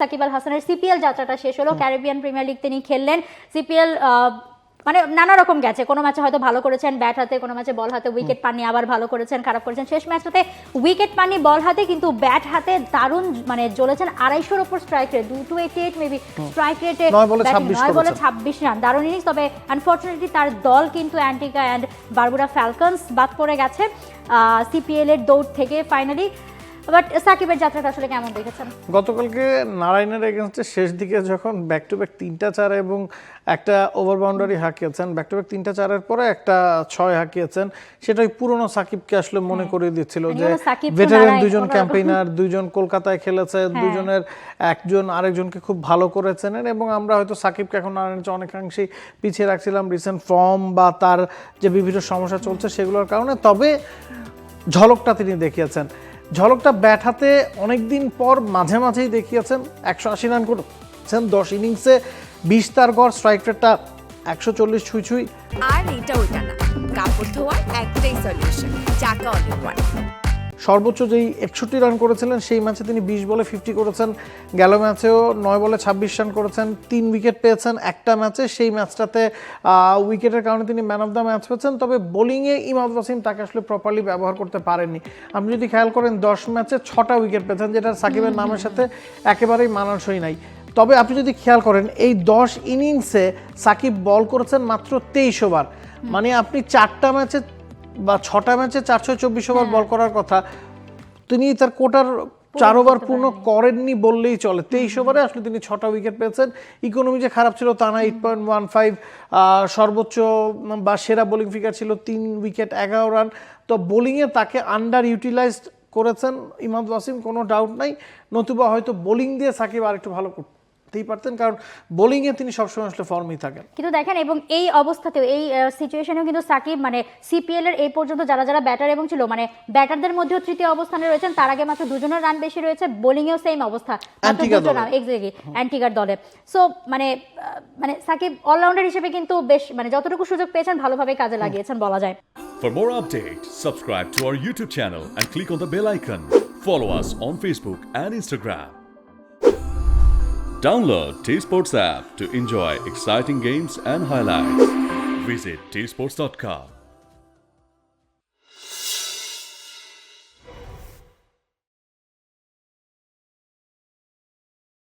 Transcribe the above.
সাকিব আল হাসানের সিপিএল যাত্রাটা শেষ হলো, ক্যারিবিয়ান প্রিমিয়ার লিগ তিনি খেললেন। সিপিএল মানে নানা রকম গেছে, কোনো ম্যাচে হয়তো ভালো করেছেন ব্যাট হাতে, কোনো ম্যাচে বল হাতে উইকেট পাননি, আবার ভালো করেছেন খারাপ করেছেন। শেষ ম্যাচটাতে উইকেট পাননি বল হাতে, কিন্তু ব্যাট হাতে দারুণ মানে জ্বলেছেন। 250-র উপর স্ট্রাইক রেট, 288 মেবি স্ট্রাইক রেটে 9 বলে 26 রান, দারুণ ইনিংস। তবে আনফর্চুনেটলি তার দল কিন্তু অ্যান্টিগা অ্যান্ড বারবুডা ফ্যালকনস বাদ পড়ে গেছে সিপিএল এর দৌড় থেকে ফাইনালি। বাট সাকিবের যাত্রাটা আসলে কেমন দেখেছেন? গতকালকে নারায়ণের এগেনস্টে শেষ দিকে যখন ব্যাক টু ব্যাক 3টা 4 এবং একটা ওভার বাউন্ডারি হাঁকিয়েছেন, ব্যাক টু ব্যাক 3টা 4-এর পরে একটা 6 হাঁকিয়েছেন, সেটাই পুরনো সাকিবকে আসলে মনে করিয়ে দিচ্ছিল যে ভেটারেন দুজন ক্যাম্পেইনার, দুইজন কলকাতায় খেলেছে, দুজনের একজন আরেকজনকে খুব ভালো করেছেন। এবং আমরা হয়তো সাকিবকে এখন নারায়ণের অনেকাংশেই পিছিয়ে রাখছিলাম রিসেন্ট ফর্ম বা তার যে বিভিন্ন সমস্যা চলছে সেগুলোর কারণে। তবে ঝলকটা তিনি দেখিয়েছেন, ঝলকটা ব্যাট হাতে অনেকদিন পর মাঝে মাঝেই দেখিয়েছেন। 180 রান করেছেন 10 ইনিংসে, 20 তার গড়, স্ট্রাইক রেটটা 140 ছুঁই। আর এটা ওইটা না, কাপড় ধোয়ার একটাই সলিউশন, চাকা অল-ইন-ওয়ান। সর্বোচ্চ যেই 61 রান করেছিলেন সেই ম্যাচে তিনি 20 বলে 50 করেছেন। গেল ম্যাচেও 9 বলে 26 রান করেছেন, 3 উইকেট পেয়েছেন একটা ম্যাচে। সেই ম্যাচটাতে উইকেটের কারণে তিনি ম্যান অফ দ্য ম্যাচ পেয়েছেন। তবে বোলিংয়ে ইমাদ ওয়াসিম তাকে আসলে প্রপারলি ব্যবহার করতে পারেননি। আপনি যদি খেয়াল করেন 10 ম্যাচে 6টা উইকেট পেয়েছেন, যেটা সাকিবের নামের সাথে একেবারেই মানানসই নাই। তবে আপনি যদি খেয়াল করেন এই 10 ইনিংসে সাকিব বল করেছেন মাত্র 23 ওভার। মানে আপনি 4টা ম্যাচে বা 6টা ম্যাচে 424 ওভার বল করার কথা, তিনি তার কোটার 4 ওভার পূর্ণ করেননি বললেই চলে। 23 ওভারে আসলে তিনি 6টা উইকেট পেয়েছেন। ইকোনমি যে খারাপ ছিল তা না, 8.15 সর্বোচ্চ বা সেরা বোলিং ফিগার ছিল, 3 উইকেট 11 রান। তো বোলিংয়ে তাকে আন্ডার ইউটিলাইজড করেছেন ইমাদ ওয়াসিম, কোনো ডাউট নাই। নতুবা হয়তো বোলিং দিয়ে সাকিব আর একটু ভালো করতেই পারতেন, কারণ বোলিংয়ে তিনি সবসময় আসলে ফর্মেই থাকেন। কিন্তু দেখেন, এবং এই অবস্থাতেও এই সিচুয়েশনেও কিন্তু সাকিব মানে সিপিএল এর এই পর্যন্ত যারা যারা ব্যাটার এবং ছিল মানে ব্যাটারদের মধ্যেও তৃতীয় অবস্থানে রয়েছেন, তার আগে মাত্র 2 জনের রান বেশি রয়েছে। বোলিংয়েও সেম অবস্থা, এক্স্যাক্টলি দলে। সো মানে সাকিব অলরাউন্ডার হিসেবে কিন্তু বেশ মানে যতটুকু সুযোগ পেয়েছেন ভালোভাবে কাজে লাগিয়েছেন বলা যায়। For more updates, subscribe to our YouTube channel and click on the bell icon. Follow us on Facebook and Instagram. Download T-Sports app to enjoy exciting games and highlights. Visit tsports.com.